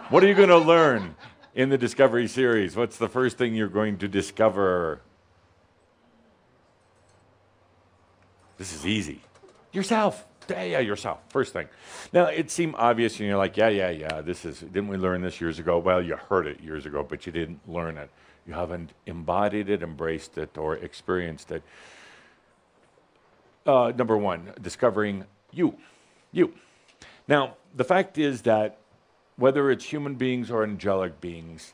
What are you going to learn in the Discovery series? What's the first thing you're going to discover? This is easy. Yourself. Yeah, yourself. First thing. Now, it seemed obvious, and you're like, yeah, didn't we learn this years ago? Well, you heard it years ago, but you didn't learn it. You haven't embodied it, embraced it, or experienced it. Number one, discovering you. You. Now, the fact is that whether it's human beings or angelic beings,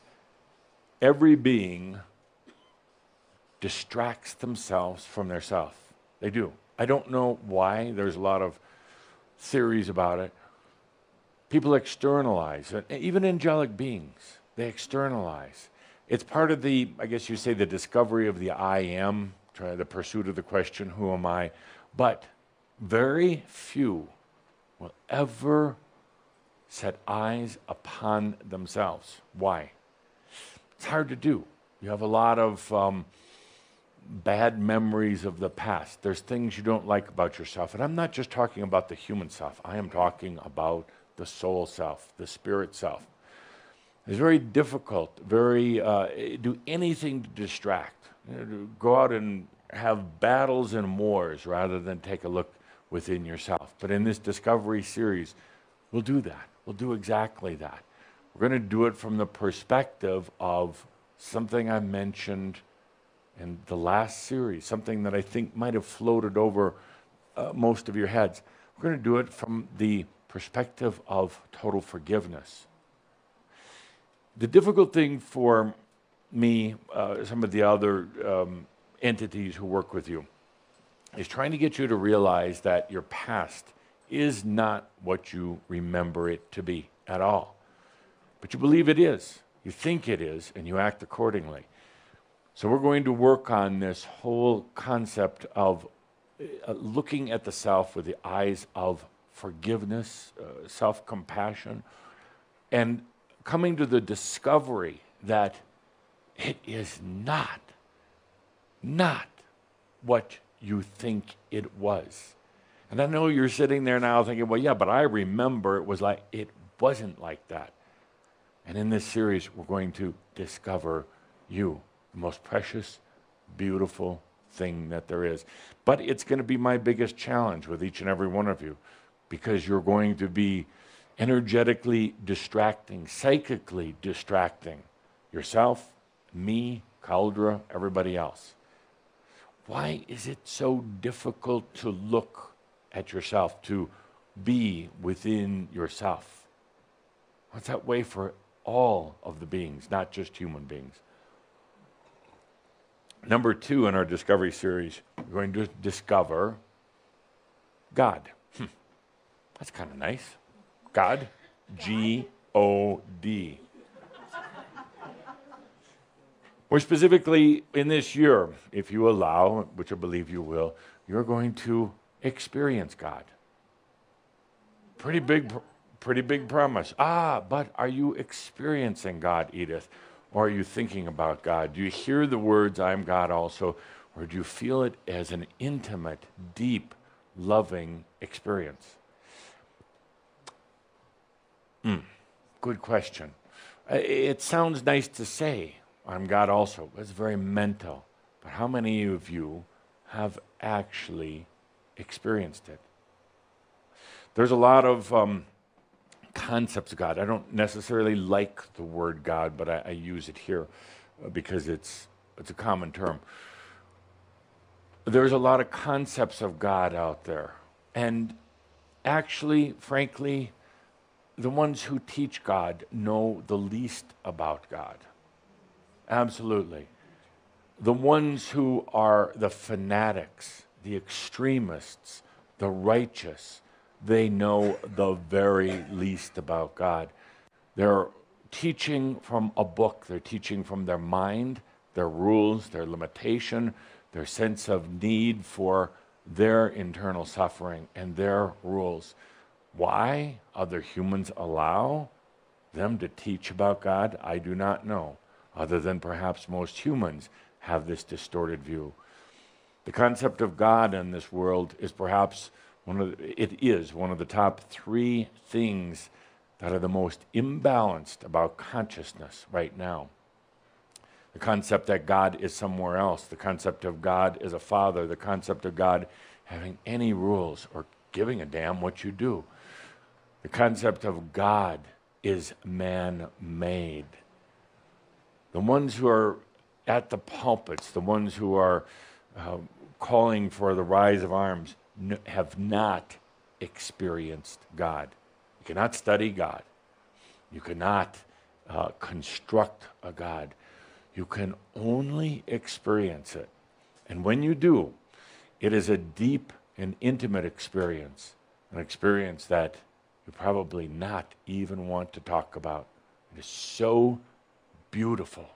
every being distracts themselves from their self. They do. I don't know why. There's a lot of theories about it. People externalize, even angelic beings, they externalize. It's part of the, I guess you say, the discovery of the I am, the pursuit of the question, who am I? But very few will ever set eyes upon themselves. Why? It's hard to do. You have a lot of bad memories of the past. There's things you don't like about yourself. And I'm not just talking about the human self. I am talking about the soul self, the spirit self. It's very difficult, do anything to distract. To go out and have battles and wars rather than take a look within yourself. But in this Discovery series, we'll do that. We'll do exactly that. We're going to do it from the perspective of something I mentioned in the last series, something that I think might have floated over most of your heads. We're going to do it from the perspective of total forgiveness. The difficult thing for me, some of the other entities who work with you, is trying to get you to realize that your past is not what you remember it to be at all. But you believe it is, you think it is, and you act accordingly. So we're going to work on this whole concept of looking at the self with the eyes of forgiveness, self-compassion, and coming to the discovery that it is not what you think it was. And I know you're sitting there now thinking, well, yeah, but I remember it wasn't like that. And in this series, we're going to discover you, the most precious, beautiful thing that there is. But it's going to be my biggest challenge with each and every one of you, because you're going to be energetically distracting, psychically distracting yourself, me, Cauldre, everybody else. Why is it so difficult to look at yourself, to be within yourself? What's that way for all of the beings, not just human beings? Number 2 in our Discovery series, we're going to discover God. That's kind of nice. God, G-O-D. More specifically, in this year, if you allow, which I believe you will, you're going to experience God. Pretty big promise. But are you experiencing God, Edith? Or are you thinking about God? Do you hear the words, I am God also? Or do you feel it as an intimate, deep, loving experience? Good question. It sounds nice to say, I'm God also. It's very mental. But how many of you have actually experienced it? There's a lot of concepts of God. I don't necessarily like the word God, but I use it here because it's a common term. There's a lot of concepts of God out there. And actually, frankly, the ones who teach God know the least about God. Absolutely. The ones who are the fanatics, the extremists, the righteous, they know the very least about God. They're teaching from a book. They're teaching from their mind, their rules, their limitation, their sense of need for their internal suffering and their rules. Why other humans allow them to teach about God, I do not know, other than perhaps most humans have this distorted view. The concept of God in this world is perhaps one of the top 3 things that are the most imbalanced about consciousness right now. The concept that God is somewhere else, the concept of God as a father, the concept of God having any rules or giving a damn what you do. The concept of God is man-made. The ones who are at the pulpits, the ones who are calling for the rise of arms, have not experienced God. You cannot study God. You cannot construct a God. You can only experience it. And when you do, it is a deep and intimate experience, an experience that you probably not even want to talk about. It is so beautiful,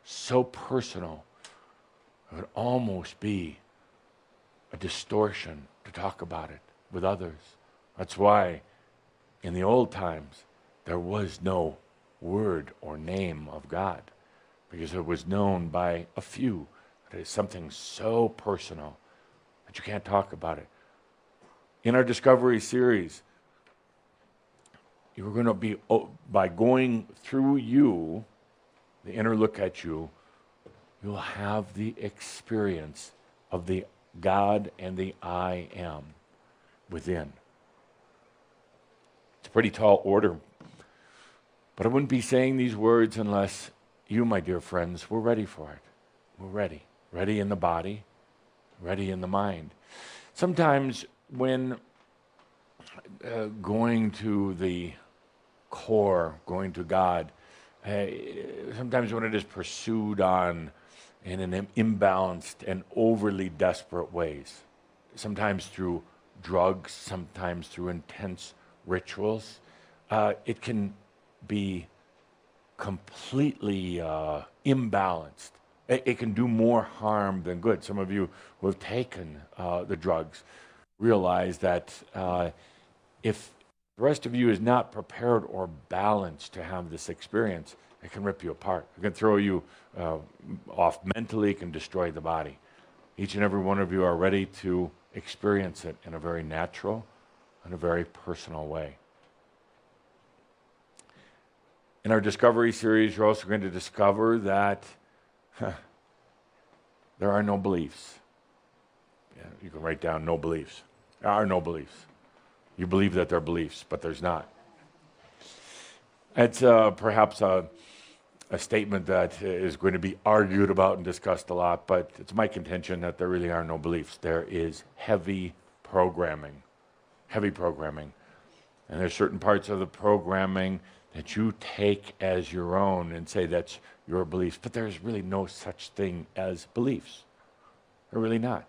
so personal, it would almost be a distortion to talk about it with others. That's why in the old times there was no word or name of God, because it was known by a few. It is something so personal that you can't talk about it. In our Discovery series, you're going to be, by going through you, the inner look at you, you'll have the experience of the God and the I am within. It's a pretty tall order, but I wouldn't be saying these words unless you, my dear friends, were ready for it. We're ready. Ready in the body, ready in the mind. Sometimes when going to the core, going to God, sometimes when it is pursued on in an imbalanced and overly desperate ways, sometimes through drugs, sometimes through intense rituals, it can be completely imbalanced. It can do more harm than good. Some of you who have taken the drugs realize that if the rest of you is not prepared or balanced to have this experience, it can rip you apart. It can throw you off mentally, it can destroy the body. Each and every one of you are ready to experience it in a very natural and a very personal way. In our Discovery series, you're also going to discover that there are no beliefs. Yeah, you can write down no beliefs. There are no beliefs. You believe that there are beliefs, but there's not. It's perhaps a statement that is going to be argued about and discussed a lot, but it's my contention that there really are no beliefs. There is heavy programming. And there's certain parts of the programming that you take as your own and say that's your beliefs, but there's really no such thing as beliefs. They're really not.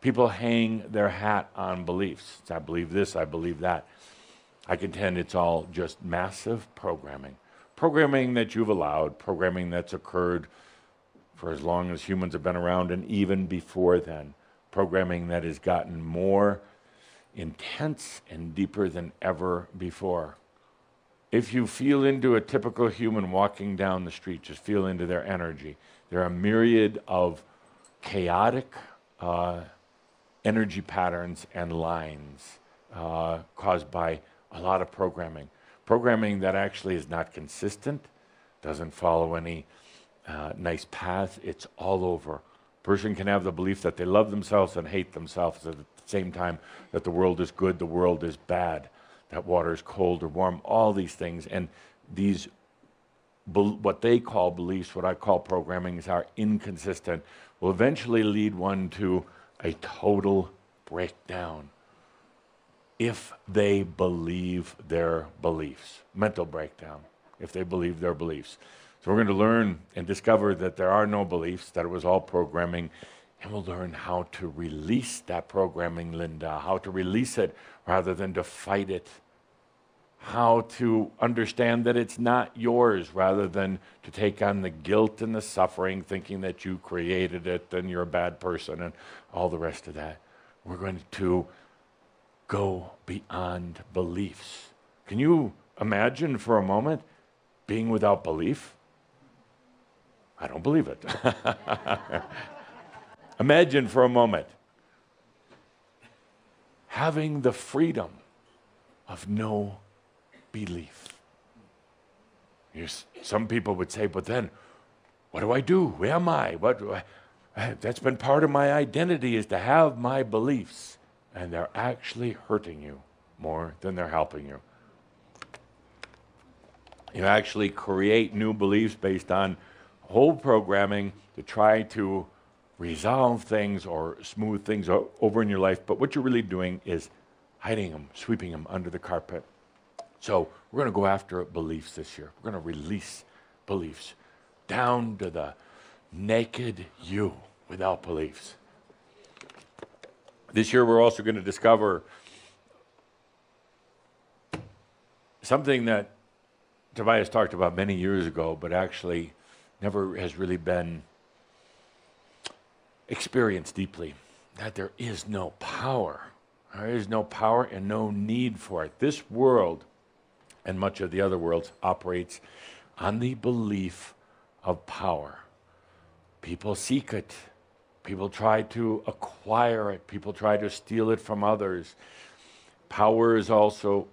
People hang their hat on beliefs. I believe this, I believe that. I contend it's all just massive programming. Programming that you've allowed, programming that's occurred for as long as humans have been around and even before then. Programming that has gotten more intense and deeper than ever before. If you feel into a typical human walking down the street, just feel into their energy. There are a myriad of chaotic energy patterns and lines caused by a lot of programming. Programming that actually is not consistent, doesn't follow any nice path. It's all over. A person can have the belief that they love themselves and hate themselves at the same time, that the world is good, the world is bad, that water is cold or warm, all these things. And these, what they call beliefs, what I call programming, are inconsistent, will eventually lead one to a total breakdown if they believe their beliefs. Mental breakdown, if they believe their beliefs. So we're going to learn and discover that there are no beliefs, that it was all programming, and we'll learn how to release that programming, Linda, how to release it rather than to fight it, how to understand that it's not yours rather than to take on the guilt and the suffering, thinking that you created it and you're a bad person and all the rest of that. We're going to go beyond beliefs. Can you imagine for a moment being without belief? I don't believe it. Imagine for a moment having the freedom of no belief. Some people would say, but then, what do I do? Who am I? What do I? That's been part of my identity, is to have my beliefs. And they're actually hurting you more than they're helping you. You actually create new beliefs based on whole programming to try to resolve things or smooth things over in your life. But what you're really doing is hiding them, sweeping them under the carpet. So we're going to go after beliefs this year. We're going to release beliefs down to the naked you without beliefs. This year we're also going to discover something that Tobias talked about many years ago, but actually never has really been experienced deeply, that there is no power. There is no power and no need for it. This world, and much of the other worlds, operates on the belief of power. People seek it. People try to acquire it. People try to steal it from others. Power is also,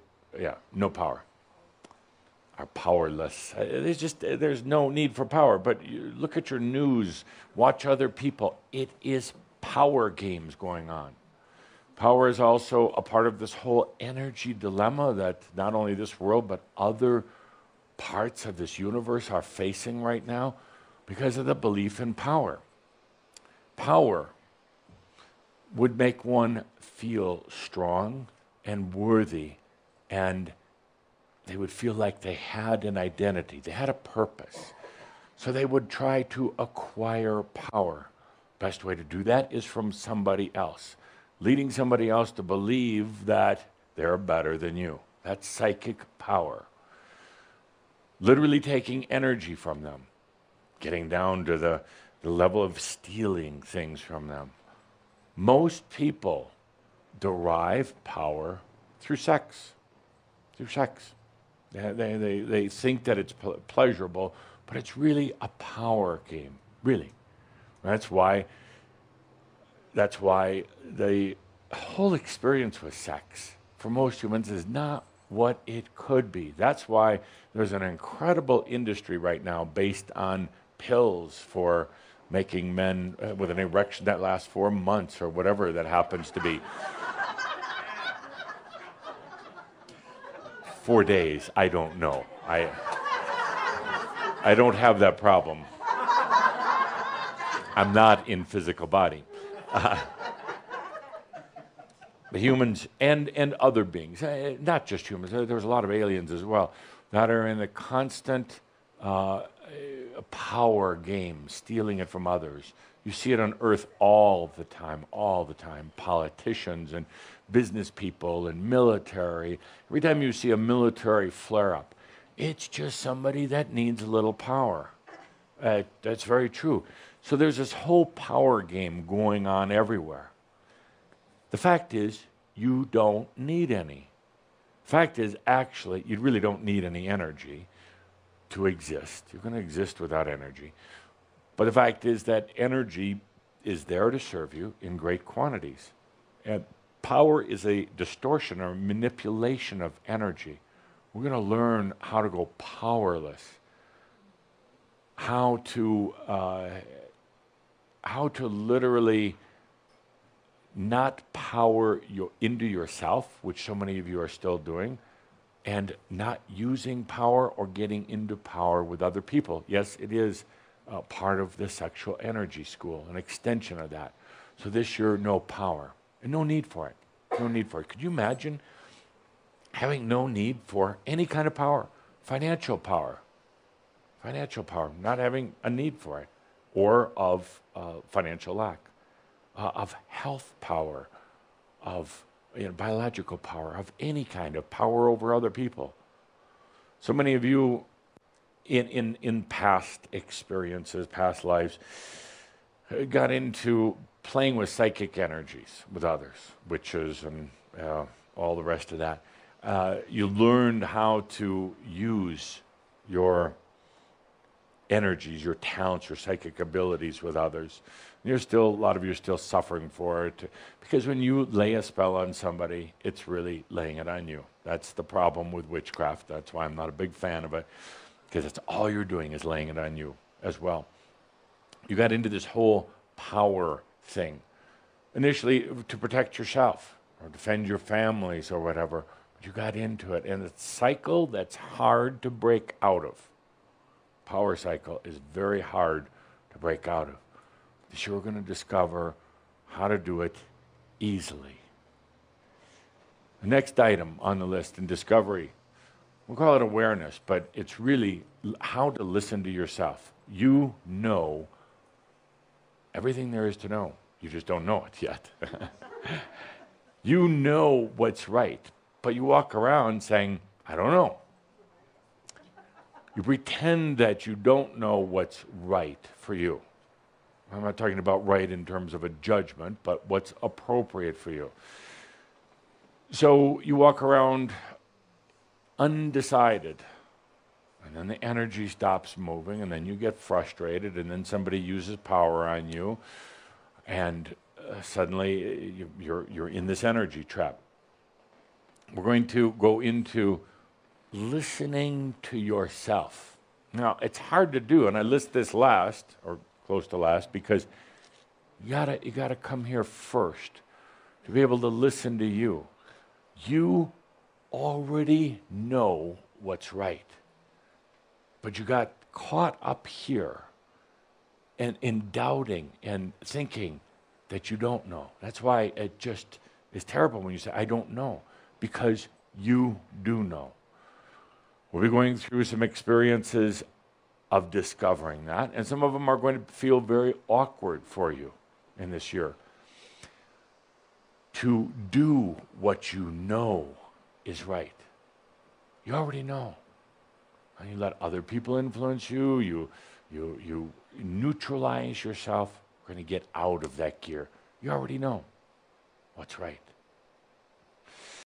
no power. Are powerless. There's no need for power. But you look at your news, watch other people. It is power games going on. Power is also a part of this whole energy dilemma that not only this world, but other parts of this universe are facing right now because of the belief in power. Power would make one feel strong and worthy, and they would feel like they had an identity, they had a purpose. So they would try to acquire power. Best way to do that is from somebody else, leading somebody else to believe that they're better than you. That's psychic power. Literally taking energy from them, getting down to the level of stealing things from them. Most people derive power through sex. Through sex. They think that it's pleasurable, but it's really a power game, really. That's why the whole experience with sex for most humans is not what it could be. That's why there's an incredible industry right now based on pills for making men with an erection that lasts 4 months or whatever that happens to be. 4 days, I don't know. I don't have that problem. I'm not in physical body. The humans and other beings, not just humans, there's a lot of aliens as well, that are in a constant power game, stealing it from others. You see it on Earth all the time. Politicians and business people and military. Every time you see a military flare-up, it's just somebody that needs a little power. That's very true. So there's this whole power game going on everywhere. The fact is, you don't need any. Fact is, actually, you really don't need any energy to exist. You're going to exist without energy. But the fact is that energy is there to serve you in great quantities. And power is a distortion or manipulation of energy. We're going to learn how to go powerless, how to literally not power into yourself, which so many of you are still doing, and not using power or getting into power with other people. Yes, it is part of the sexual energy school, an extension of that. So this year, no power, and no need for it. No need for it. Could you imagine having no need for any kind of power? Financial power, not having a need for it, or of financial lack, of health power, of biological power, of any kind of power over other people. So many of you in past experiences, past lives, got into playing with psychic energies with others, witches and all the rest of that. You learned how to use your energies, your talents, your psychic abilities with others. A lot of you are still suffering for it, because when you lay a spell on somebody, it's really laying it on you. That's the problem with witchcraft. That's why I'm not a big fan of it, because that's all you're doing is laying it on you as well. You got into this whole power thing. Initially, to protect yourself or defend your families or whatever. But you got into it, and it's a cycle that's hard to break out of. Power cycle is very hard to break out of. But you're going to discover how to do it easily. The next item on the list in discovery, we'll call it awareness, but it's really how to listen to yourself. You know everything there is to know. You just don't know it yet. You know what's right, but you walk around saying, I don't know. You pretend that you don't know what's right for you. I'm not talking about right in terms of a judgment, but what's appropriate for you. So you walk around undecided, and then the energy stops moving, and then you get frustrated, and then somebody uses power on you, and suddenly you're in this energy trap. We're going to go into listening to yourself. Now, it's hard to do, and I list this last, or close to last, because you gotta come here first to be able to listen to you. You already know what's right, but you got caught up here and in doubting and thinking that you don't know. That's why it just is terrible when you say, I don't know, because you do know. We'll be going through some experiences of discovering that, and some of them are going to feel very awkward for you in this year. To do what you know is right. You already know. And you let other people influence you. You neutralize yourself. You're going to get out of that gear. You already know what's right.